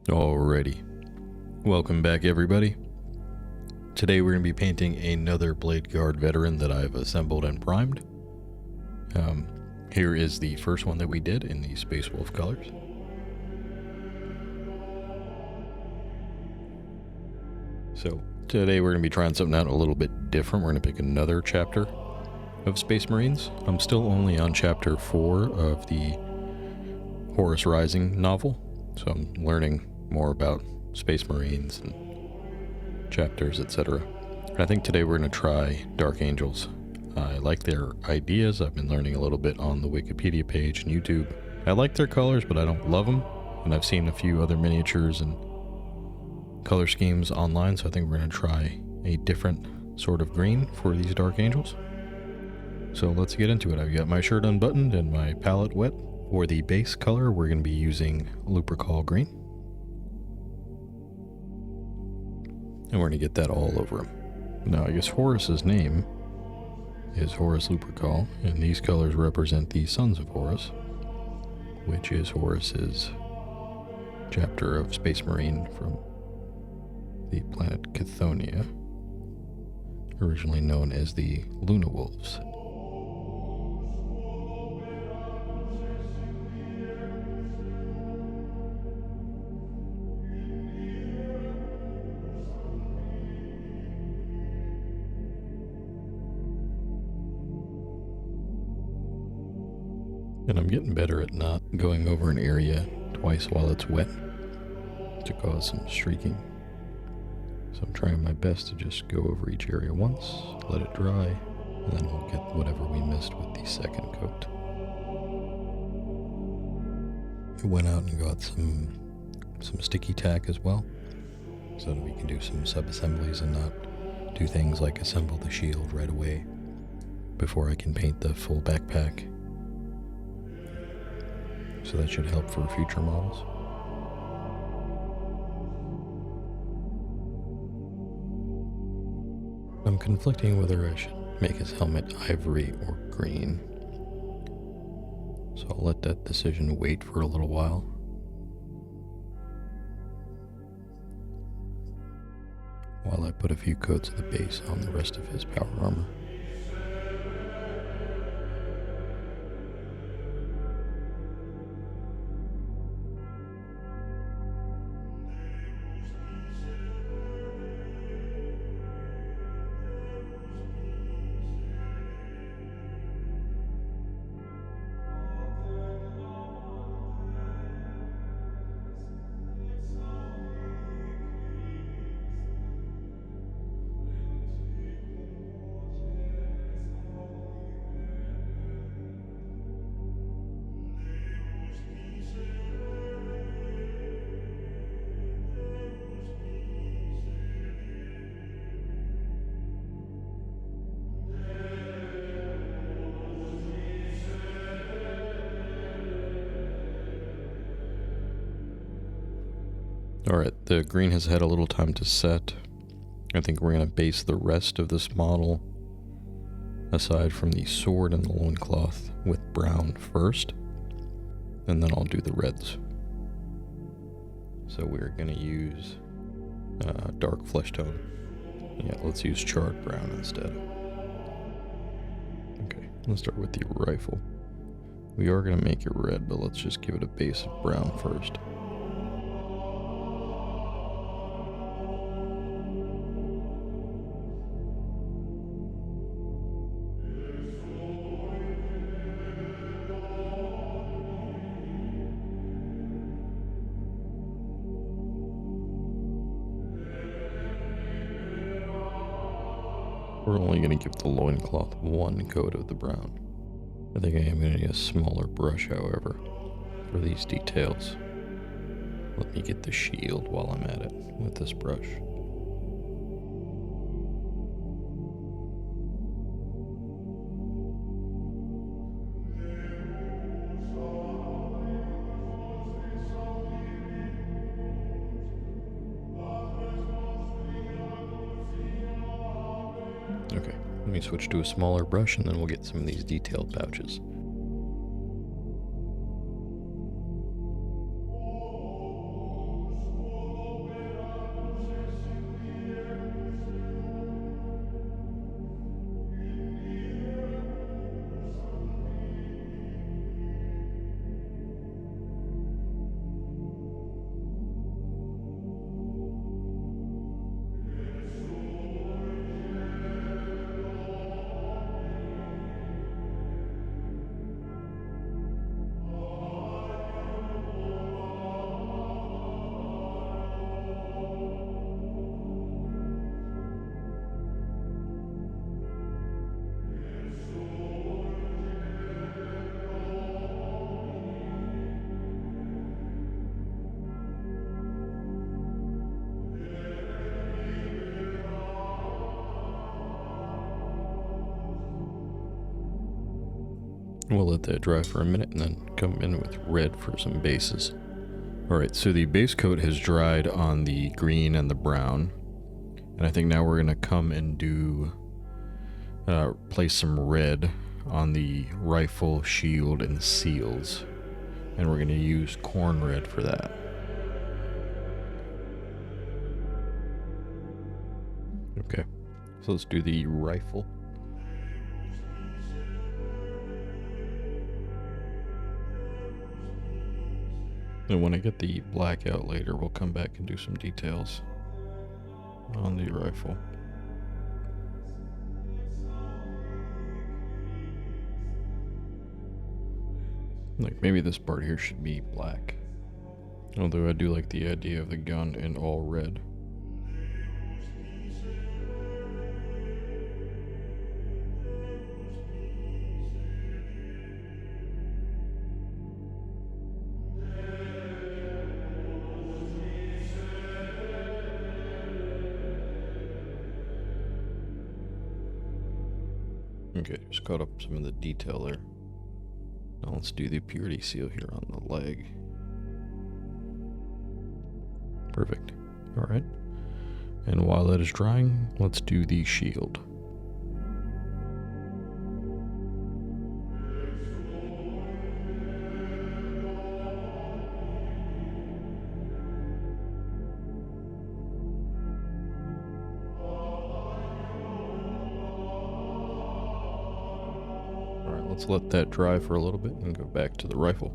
Alrighty. Welcome back, everybody. Today we're going to be painting another Bladeguard veteran that I've assembled and primed. Here is the first one that we did in the Space Wolf colors. So today we're going to be trying something out a little bit different. We're going to pick another chapter of Space Marines. I'm still only on chapter 4 of the Horus Rising novel, so I'm learning more about Space Marines and chapters, etc. I think today we're going to try Dark Angels. I like their ideas. I've been learning a little bit on the Wikipedia page and YouTube. I like their colors, but I don't love them. And I've seen a few other miniatures and color schemes online, so I think we're going to try a different sort of green for these Dark Angels. So let's get into it. I've got my shirt unbuttoned and my palette wet. For the base color, we're going to be using Lupercal green. And we're going to get that all over him. Now, I guess Horus's name is Horus Lupercal, and these colors represent the Sons of Horus, which is Horus's chapter of Space Marine from the planet Chthoniya, originally known as the Luna Wolves. And I'm getting better at not going over an area twice while it's wet to cause some streaking. So I'm trying my best to just go over each area once, let it dry, and then we'll get whatever we missed with the second coat. I went out and got some sticky tack as well, so that we can do some sub-assemblies and not do things like assemble the shield right away before I can paint the full backpack. So that should help for future models. I'm conflicting whether I should make his helmet ivory or green. So I'll let that decision wait for a little while. While I put a few coats of the base on the rest of his power armor. Alright, the green has had a little time to set. I think we're going to base the rest of this model, aside from the sword and the loincloth, with brown first, and then I'll do the reds. So we're going to use dark flesh tone. Yeah, let's use charred brown instead. Okay, let's start with the rifle. We are going to make it red, but let's just give it a base of brown first. We're only going to give the loincloth one coat of the brown. I think I am going to need a smaller brush, however, for these details. Let me get the shield while I'm at it with this brush. Okay, let me switch to a smaller brush and then we'll get some of these detailed pouches. We'll let that dry for a minute and then come in with red for some bases. Alright, so the base coat has dried on the green and the brown. And I think now we're going to come and do place some red on the rifle, shield, and seals. And we're going to use corn red for that. Okay, so let's do the rifle. And when I get the black out later, we'll come back and do some details on the rifle. Like maybe this part here should be black. Although I do like the idea of the gun in all red. Okay, just caught up some of the detail there. Now let's do the purity seal here on the leg. Perfect. Alright. And while that is drying, let's do the shield. Let's let that dry for a little bit and go back to the rifle.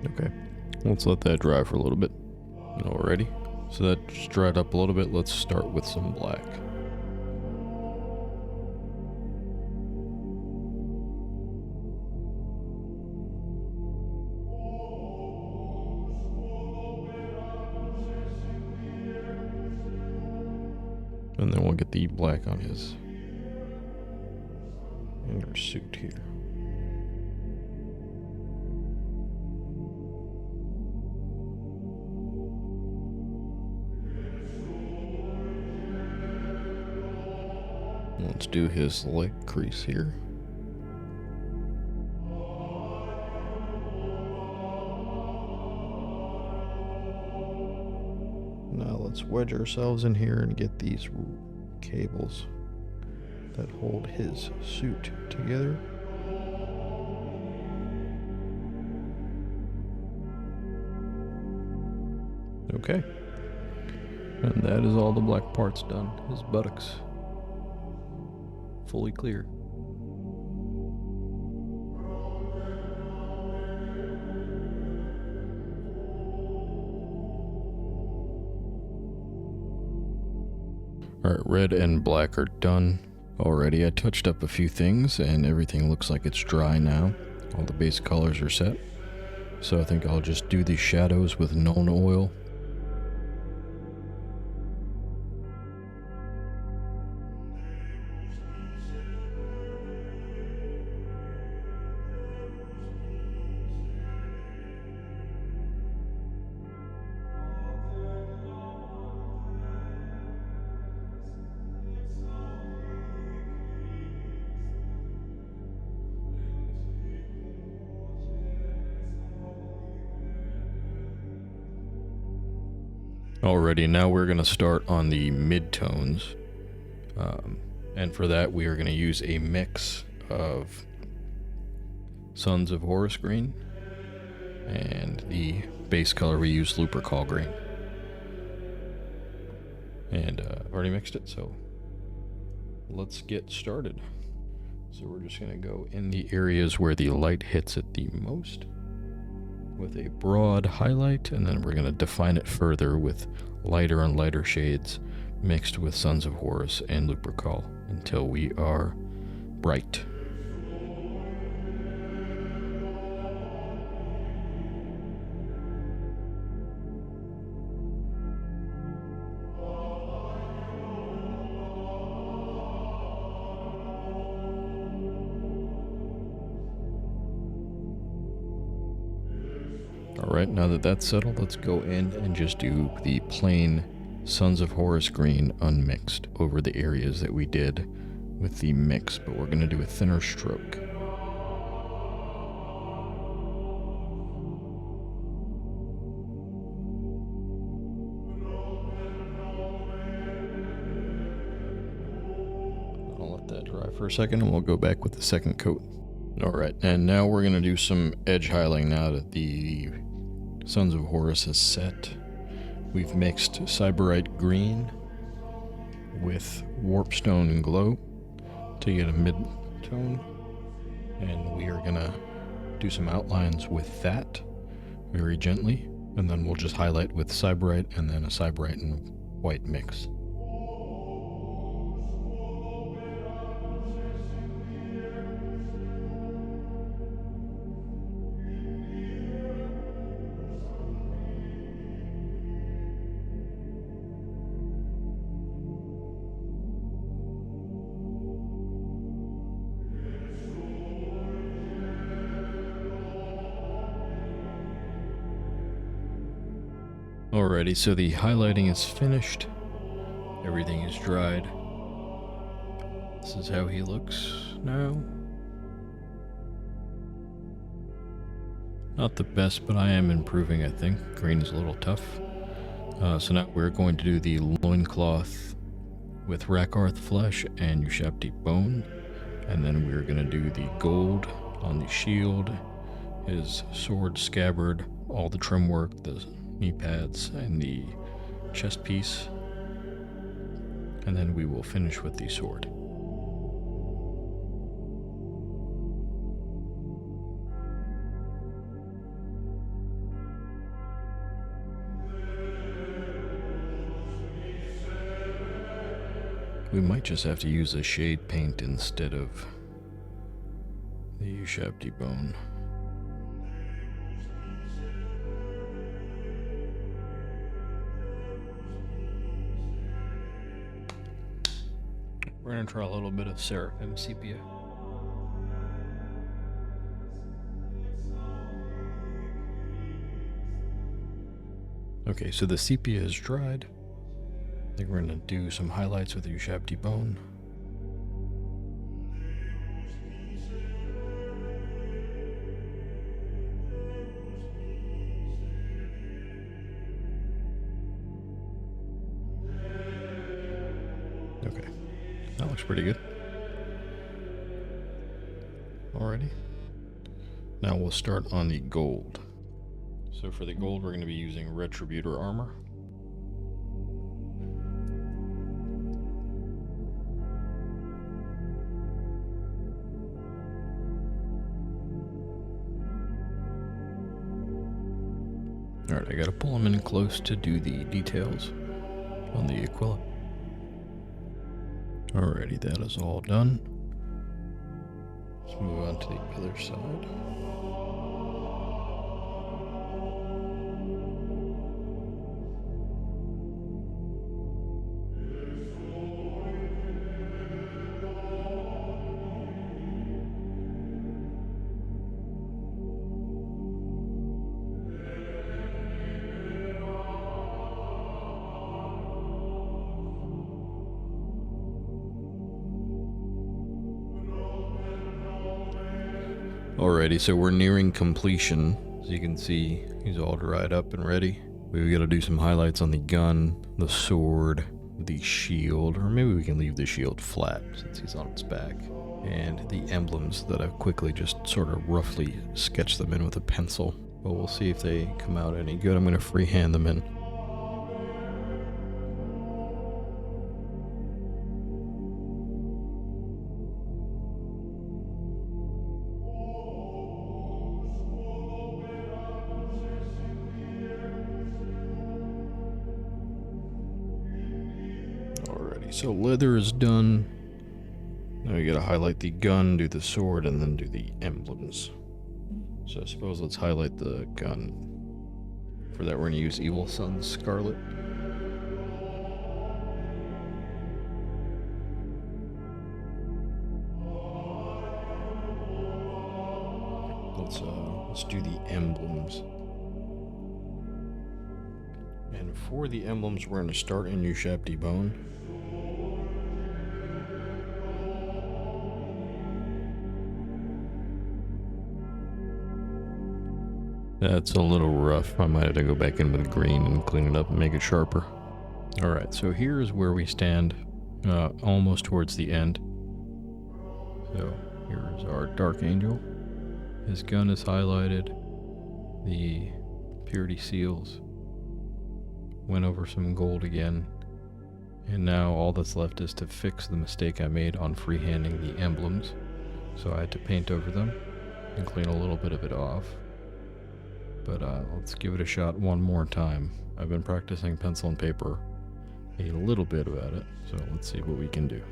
Okay, let's let that dry for a little bit. Alrighty, so that just dried up a little bit. Let's start with some black. And then we'll get the black on his inner suit here. Let's do his leg crease here. Now let's wedge ourselves in here and get these cables that hold his suit together. Okay. And that is all the black parts done. His buttocks. Fully clear. Alright, red and black are done already. I touched up a few things and everything looks like it's dry now. All the base colors are set. So I think I'll just do the shadows with Nuln oil. Alrighty, now we're going to start on the mid-tones. And for that we are going to use a mix of Sons of Horus green and the base color we use Lupercal green. And I've already mixed it, so let's get started. So we're just going to go in the areas where the light hits it the most with a broad highlight, and then we're going to define it further with lighter and lighter shades mixed with Sons of Horus and Lupercal until we are bright. Alright, now that that's settled, let's go in and just do the plain Sons of Horus green unmixed over the areas that we did with the mix, but we're going to do a thinner stroke. I'll let that dry for a second and we'll go back with the second coat. Alright, and now we're going to do some edge highlighting now that the Sons of Horus is set. We've mixed Cyberite green with Warpstone Glow to get a mid-tone, and we are going to do some outlines with that very gently, and then we'll just highlight with Cyberite and then a Cyberite and white mix. Alrighty, so the highlighting is finished. Everything is dried. This is how he looks now. Not the best, but I am improving, I think. Green is a little tough. So now we're going to do the loincloth with Rakarth flesh and Ushabti bone. And then we're going to do the gold on the shield, his sword scabbard, all the trim work, the knee pads, and the chest piece. And then we will finish with the sword. We might just have to use a shade paint instead of the Ushabti bone. We're going to try a little bit of Seraphim Sepia. Okay, so the sepia is dried. I think we're going to do some highlights with the Ushabti bone. Okay, that looks pretty good. Alrighty. Now we'll start on the gold. So for the gold, we're going to be using Retributor armor. Alright, I gotta pull them in close to do the details on the Aquila. Alrighty, that is all done. Let's move on to the other side. Alrighty, so we're nearing completion. As you can see, he's all dried up and ready. We've got to do some highlights on the gun, the sword, the shield, or maybe we can leave the shield flat since he's on its back, and the emblems that I've quickly just sort of roughly sketched them in with a pencil. But we'll see if they come out any good. I'm going to freehand them in. So leather is done. Now we gotta highlight the gun, do the sword, and then do the emblems. So I suppose let's highlight the gun. For that we're gonna use Evil Sun's Scarlet. Let's do the emblems. And for the emblems, we're gonna start in Ushabti Bone. That's a little rough. I might have to go back in with green and clean it up and make it sharper. Alright, so here's where we stand, almost towards the end. So here's our Dark Angel. His gun is highlighted. The purity seals. Went over some gold again. And now all that's left is to fix the mistake I made on freehanding the emblems. So I had to paint over them and clean a little bit of it off. But let's give it a shot one more time. I've been practicing pencil and paper a little bit about it, so let's see what we can do.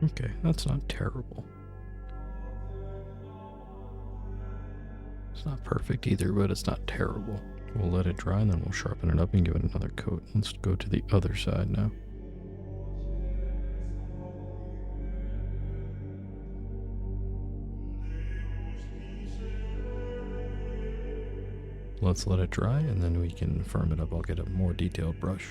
Okay, that's not terrible. It's not perfect either, but it's not terrible. We'll let it dry and then we'll sharpen it up and give it another coat. Let's go to the other side now. Let's let it dry and then we can firm it up. I'll get a more detailed brush.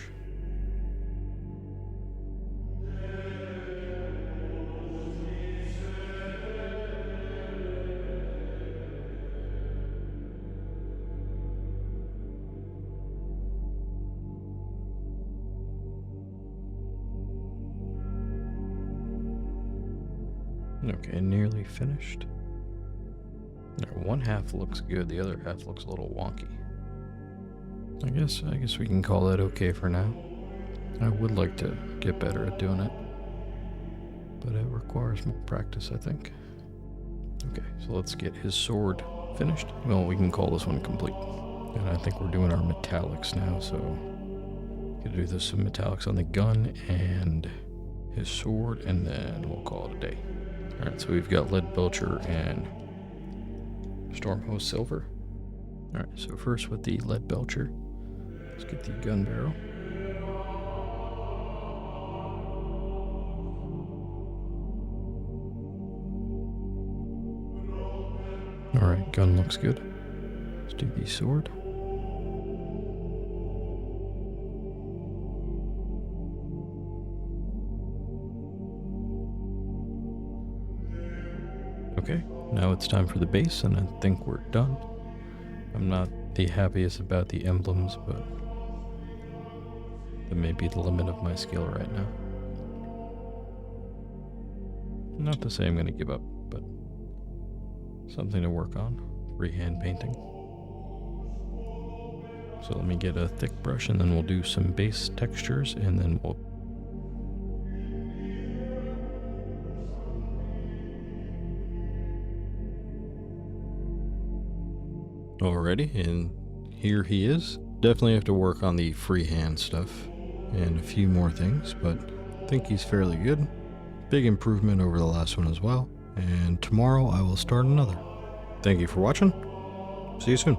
Okay, nearly finished. One half looks good, the other half looks a little wonky. I guess we can call that okay for now. I would like to get better at doing it, but it requires more practice, I think. Okay, so let's get his sword finished. Well, we can call this one complete. And I think we're doing our metallics now, so gonna do some metallics on the gun and his sword, and then we'll call it a day. Alright, so we've got Lead Belcher and Stormhost Silver. Alright, so first with the Lead Belcher, let's get the gun barrel. Alright, gun looks good. Let's do the sword. Okay, now it's time for the base, and I think we're done. I'm not the happiest about the emblems, but that may be the limit of my skill right now. Not to say I'm going to give up, but something to work on. Freehand painting. So let me get a thick brush, and then we'll do some base textures, and then we'll... Alrighty, and here he is. Definitely have to work on the freehand stuff and a few more things, but I think he's fairly good. Big improvement over the last one as well. And tomorrow I will start another. Thank you for watching. See you soon.